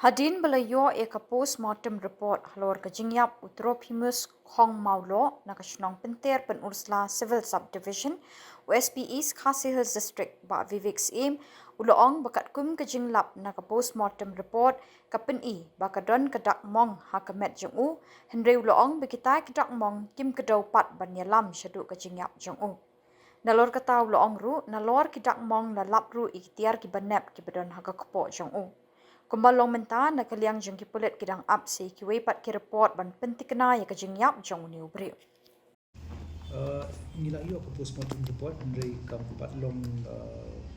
Hadin belayo eka postmortem report halor ke jingyap Trophimous Khongmawloh na kashnong penter pen Ursula Civil Subdivision USP East khasinews district ba Vivix im uloong bakat kum ke jinglap na ke postmortem report kapen I bakadon kedak Mong hakamet jengu henry uloong bekitai kedak Mong kim kedau pat banyalam syadu ke jingyap jengu nalor kata uloong ru nalor kedak Mong lalap ru ikhtiar ki banep ki bedon haka kepo jengu Khubor menta na kaliang jeng ki pulit kidang apsi ki wepat ki report ban pentik kena ya kajing yap jong ni ubri. Nila iyo ke postmortem report dari kampat long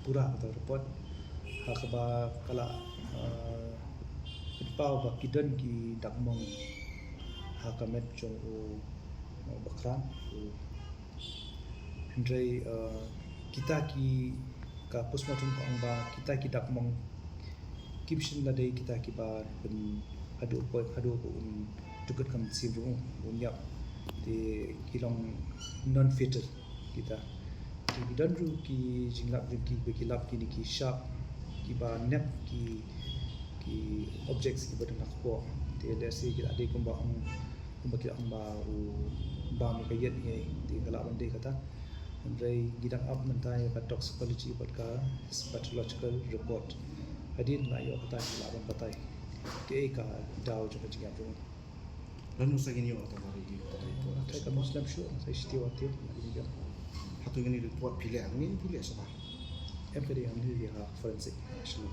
pura atau report hakaba kala pau ba kidan ki dakmong hakamet jong o bakran o hendrai kita ki ka postmortem ko ang ba kita ki dakmong kipshin la dai kita ki ba pen hadu ko tukat kam sibu unyap di kilong non fitter kita di bidan ru ki jinglap ki bekilap ki ni ki sharp ki ba nep ki objects ki badan akpo te desi kita ade kumba ki amba u ba mi kayet ni di kala bande kata andai gidang up mentai ka toxicology ka pathological report hadin la yo kata laban patai ke ka daw juga jinga tu dan usah gini atau hari ini saya kan muslim show saya istiwa tiap juga hatu gini report pilih ini pilih siapa MPD yang dia forensic national